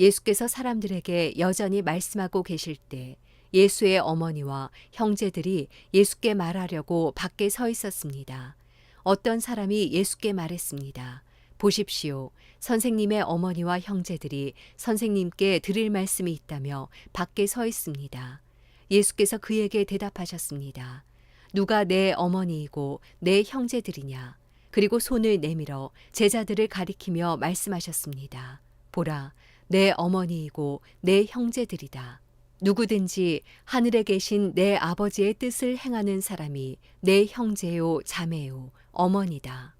예수께서 사람들에게 여전히 말씀하고 계실 때 예수의 어머니와 형제들이 예수께 말하려고 밖에 서 있었습니다. 어떤 사람이 예수께 말했습니다. 보십시오. 선생님의 어머니와 형제들이 선생님께 드릴 말씀이 있다며 밖에 서 있습니다. 예수께서 그에게 대답하셨습니다. 누가 내 어머니이고 내 형제들이냐? 그리고 손을 내밀어 제자들을 가리키며 말씀하셨습니다. 보라, 내 어머니이고 내 형제들이다. 누구든지 하늘에 계신 내 아버지의 뜻을 행하는 사람이 내 형제요, 자매요, 어머니다.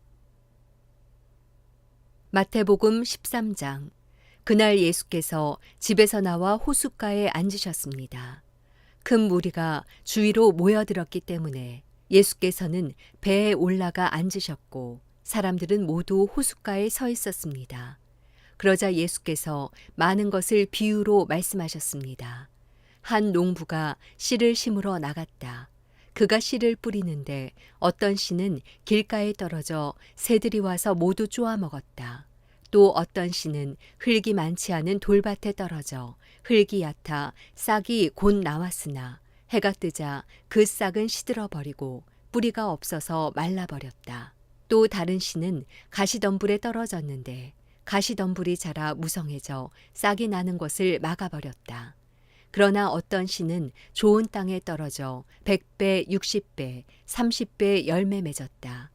마태복음 13장. 그날 예수께서 집에서 나와 호숫가에 앉으셨습니다. 큰 무리가 주위로 모여들었기 때문에 예수께서는 배에 올라가 앉으셨고 사람들은 모두 호숫가에 서 있었습니다. 그러자 예수께서 많은 것을 비유로 말씀하셨습니다. 한 농부가 씨를 심으러 나갔다. 그가 씨를 뿌리는데 어떤 씨는 길가에 떨어져 새들이 와서 모두 쪼아 먹었다. 또 어떤 씨는 흙이 많지 않은 돌밭에 떨어져 흙이 얕아 싹이 곧 나왔으나 해가 뜨자 그 싹은 시들어 버리고 뿌리가 없어서 말라버렸다. 또 다른 씨는 가시덤불에 떨어졌는데 가시덤불이 자라 무성해져 싹이 나는 것을 막아버렸다. 그러나 어떤 씨는 좋은 땅에 떨어져 100배, 60배, 30배 열매 맺었다.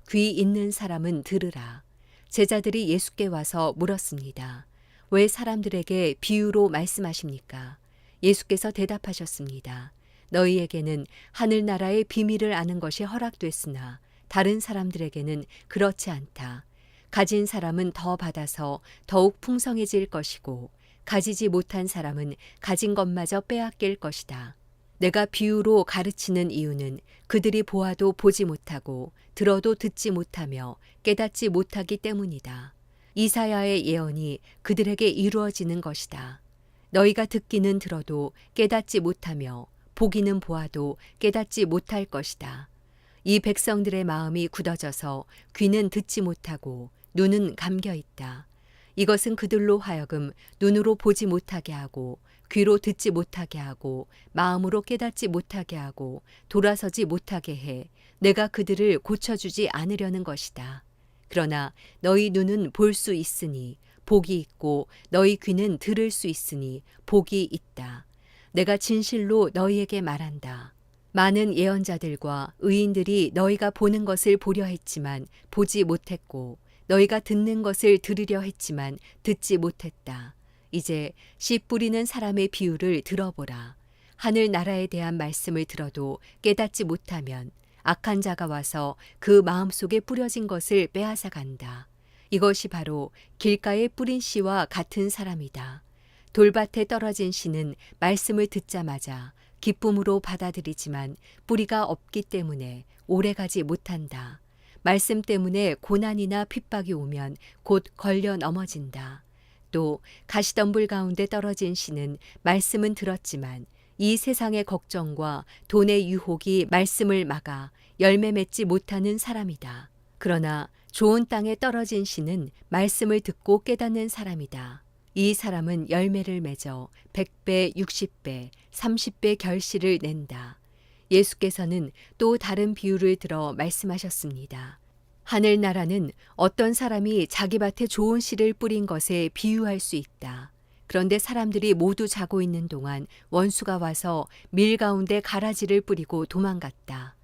귀 있는 사람은 들으라. 제자들이 예수께 와서 물었습니다. 왜 사람들에게 비유로 말씀하십니까? 예수께서 대답하셨습니다. 너희에게는 하늘나라의 비밀을 아는 것이 허락됐으나 다른 사람들에게는 그렇지 않다. 가진 사람은 더 받아서 더욱 풍성해질 것이고 가지지 못한 사람은 가진 것마저 빼앗길 것이다. 내가 비유로 가르치는 이유는 그들이 보아도 보지 못하고 들어도 듣지 못하며 깨닫지 못하기 때문이다. 이사야의 예언이 그들에게 이루어지는 것이다. 너희가 듣기는 들어도 깨닫지 못하며 보기는 보아도 깨닫지 못할 것이다. 이 백성들의 마음이 굳어져서 귀는 듣지 못하고 눈은 감겨 있다. 이것은 그들로 하여금 눈으로 보지 못하게 하고 귀로 듣지 못하게 하고 마음으로 깨닫지 못하게 하고 돌아서지 못하게 해 내가 그들을 고쳐주지 않으려는 것이다. 그러나 너희 눈은 볼 수 있으니 복이 있고 너희 귀는 들을 수 있으니 복이 있다. 내가 진실로 너희에게 말한다. 많은 예언자들과 의인들이 너희가 보는 것을 보려 했지만 보지 못했고 너희가 듣는 것을 들으려 했지만 듣지 못했다. 이제 씨 뿌리는 사람의 비유를 들어보라. 하늘 나라에 대한 말씀을 들어도 깨닫지 못하면 악한 자가 와서 그 마음속에 뿌려진 것을 빼앗아 간다. 이것이 바로 길가에 뿌린 씨와 같은 사람이다. 돌밭에 떨어진 씨는 말씀을 듣자마자 기쁨으로 받아들이지만 뿌리가 없기 때문에 오래가지 못한다. 말씀 때문에 고난이나 핍박이 오면 곧 걸려 넘어진다. 또 가시덤불 가운데 떨어진 씨는 말씀은 들었지만 이 세상의 걱정과 돈의 유혹이 말씀을 막아 열매 맺지 못하는 사람이다. 그러나 좋은 땅에 떨어진 씨는 말씀을 듣고 깨닫는 사람이다. 이 사람은 열매를 맺어 100배, 60배, 30배 결실을 낸다. 예수께서는 또 다른 비유를 들어 말씀하셨습니다. 하늘나라는 어떤 사람이 자기 밭에 좋은 씨를 뿌린 것에 비유할 수 있다. 그런데 사람들이 모두 자고 있는 동안 원수가 와서 밀 가운데 가라지를 뿌리고 도망갔다.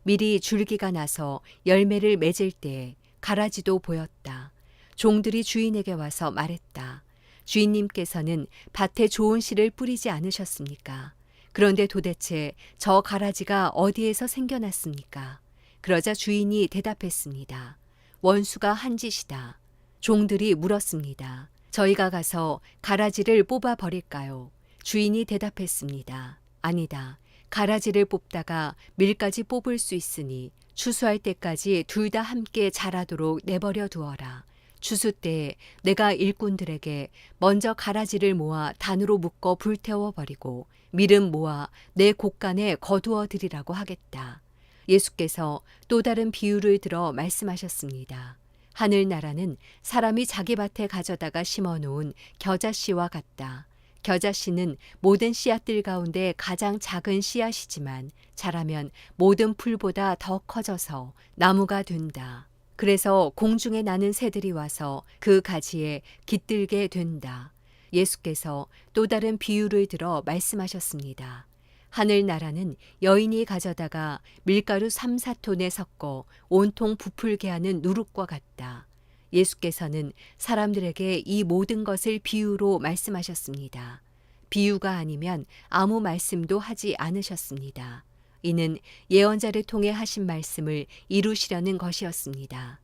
밀이 줄기가 나서 열매를 맺을 때에 가라지도 보였다. 종들이 주인에게 와서 말했다. 주인님께서는 밭에 좋은 씨를 뿌리지 않으셨습니까? 그런데 도대체 저 가라지가 어디에서 생겨났습니까? 그러자 주인이 대답했습니다. 원수가 한 짓이다. 종들이 물었습니다. 저희가 가서 가라지를 뽑아 버릴까요? 주인이 대답했습니다. 아니다. 가라지를 뽑다가 밀까지 뽑을 수 있으니 추수할 때까지 둘 다 함께 자라도록 내버려 두어라. 추수 때에 내가 일꾼들에게 먼저 가라지를 모아 단으로 묶어 불태워 버리고 밀은 모아 내 곳간에 거두어 드리라고 하겠다. 예수께서 또 다른 비유를 들어 말씀하셨습니다. 하늘나라는 사람이 자기 밭에 가져다가 심어놓은 겨자씨와 같다. 겨자씨는 모든 씨앗들 가운데 가장 작은 씨앗이지만 자라면 모든 풀보다 더 커져서 나무가 된다. 그래서 공중에 나는 새들이 와서 그 가지에 깃들게 된다. 예수께서 또 다른 비유를 들어 말씀하셨습니다. 하늘나라는 여인이 가져다가 밀가루 3, 4톤에 섞어 온통 부풀게 하는 누룩과 같다. 예수께서는 사람들에게 이 모든 것을 비유로 말씀하셨습니다. 비유가 아니면 아무 말씀도 하지 않으셨습니다. 이는 예언자를 통해 하신 말씀을 이루시려는 것이었습니다.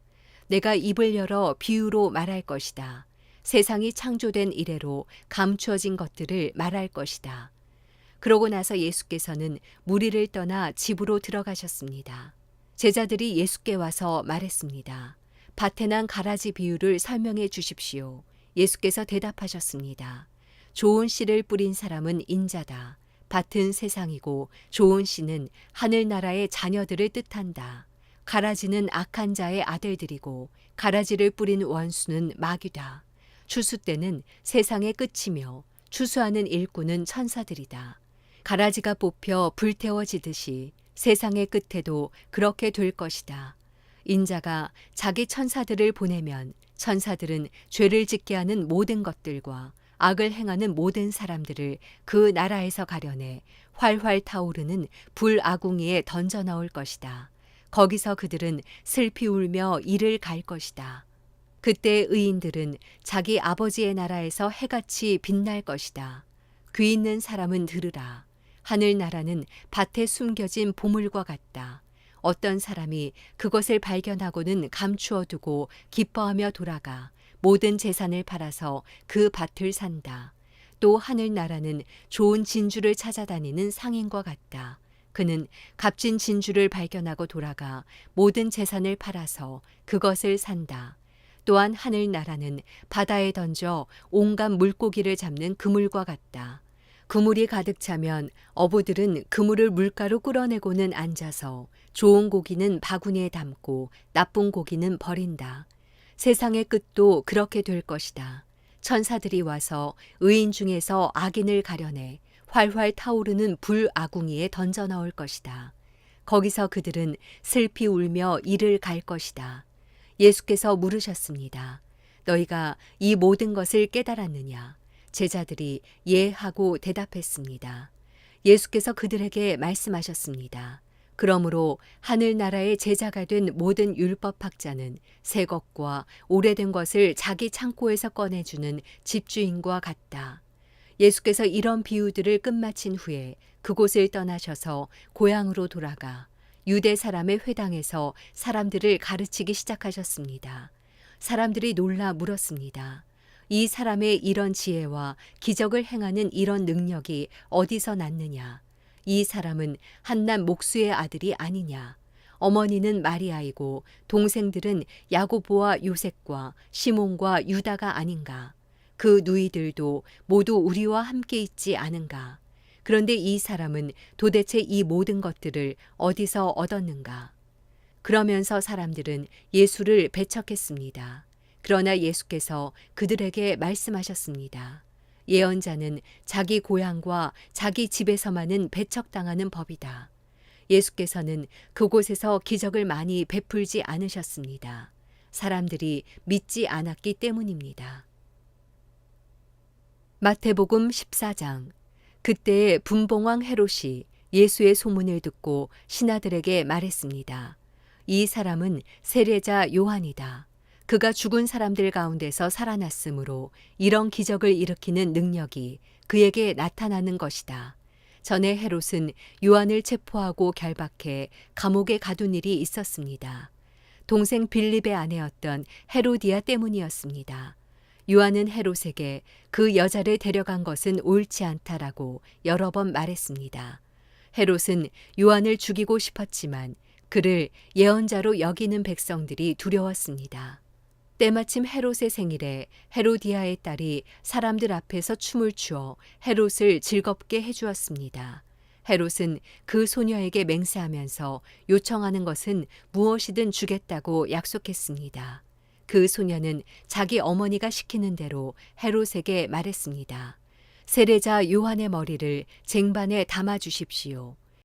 내가 입을 열어 비유로 말할 것이다. 세상이 창조된 이래로 감추어진 것들을 말할 것이다. 그러고 나서 예수께서는 무리를 떠나 집으로 들어가셨습니다. 제자들이 예수께 와서 말했습니다. 밭에 난 가라지 비유를 설명해 주십시오. 예수께서 대답하셨습니다. 좋은 씨를 뿌린 사람은 인자다. 밭은 세상이고 좋은 씨는 하늘나라의 자녀들을 뜻한다. 가라지는 악한 자의 아들들이고 가라지를 뿌린 원수는 마귀다. 추수 때는 세상의 끝이며 추수하는 일꾼은 천사들이다. 가라지가 뽑혀 불태워지듯이 세상의 끝에도 그렇게 될 것이다. 인자가 자기 천사들을 보내면 천사들은 죄를 짓게 하는 모든 것들과 악을 행하는 모든 사람들을 그 나라에서 가려내 활활 타오르는 불아궁이에 던져 넣을 것이다. 거기서 그들은 슬피 울며 이를 갈 것이다. 그때 의인들은 자기 아버지의 나라에서 해같이 빛날 것이다. 귀 있는 사람은 들으라. 하늘나라는 밭에 숨겨진 보물과 같다. 어떤 사람이 그것을 발견하고는 감추어 두고 기뻐하며 돌아가 모든 재산을 팔아서 그 밭을 산다. 또 하늘나라는 좋은 진주를 찾아다니는 상인과 같다. 그는 값진 진주를 발견하고 돌아가 모든 재산을 팔아서 그것을 산다. 또한 하늘나라는 바다에 던져 온갖 물고기를 잡는 그물과 같다. 그물이 가득 차면 어부들은 그물을 물가로 끌어내고는 앉아서 좋은 고기는 바구니에 담고 나쁜 고기는 버린다. 세상의 끝도 그렇게 될 것이다. 천사들이 와서 의인 중에서 악인을 가려내 활활 타오르는 불아궁이에 던져 넣을 것이다. 거기서 그들은 슬피 울며 이를 갈 것이다. 예수께서 물으셨습니다. 너희가 이 모든 것을 깨달았느냐? 제자들이 예 하고 대답했습니다. 예수께서 그들에게 말씀하셨습니다. 그러므로 하늘나라의 제자가 된 모든 율법학자는 새 것과 오래된 것을 자기 창고에서 꺼내주는 집주인과 같다. 예수께서 이런 비유들을 끝마친 후에 그곳을 떠나셔서 고향으로 돌아가 유대 사람의 회당에서 사람들을 가르치기 시작하셨습니다. 사람들이 놀라 물었습니다. 이 사람의 이런 지혜와 기적을 행하는 이런 능력이 어디서 났느냐? 이 사람은 한낱 목수의 아들이 아니냐? 어머니는 마리아이고 동생들은 야고보와 요셉과 시몬과 유다가 아닌가? 그 누이들도 모두 우리와 함께 있지 않은가? 그런데 이 사람은 도대체 이 모든 것들을 어디서 얻었는가? 그러면서 사람들은 예수를 배척했습니다. 그러나 예수께서 그들에게 말씀하셨습니다. 예언자는 자기 고향과 자기 집에서만은 배척당하는 법이다. 예수께서는 그곳에서 기적을 많이 베풀지 않으셨습니다. 사람들이 믿지 않았기 때문입니다. 마태복음 14장. 그때 분봉왕 헤롯이 예수의 소문을 듣고 신하들에게 말했습니다. 이 사람은 세례자 요한이다. 그가 죽은 사람들 가운데서 살아났으므로 이런 기적을 일으키는 능력이 그에게 나타나는 것이다. 전에 헤롯은 요한을 체포하고 결박해 감옥에 가둔 일이 있었습니다. 동생 빌립의 아내였던 헤로디아 때문이었습니다. 요한은 헤롯에게 그 여자를 데려간 것은 옳지 않다라고 여러 번 말했습니다. 헤롯은 요한을 죽이고 싶었지만 그를 예언자로 여기는 백성들이 두려웠습니다. 때마침 헤롯의 생일에 헤로디아의 딸이 사람들 앞에서 춤을 추어 헤롯을 즐겁게 해주었습니다. 헤롯은 그 소녀에게 맹세하면서 요청하는 것은 무엇이든 주겠다고 약속했습니다. 그 소녀는 자기 어머니가 시키는 대로 헤롯에게 말했습니다. 세례자 요한의 머리를 쟁반에 담아 주십시오.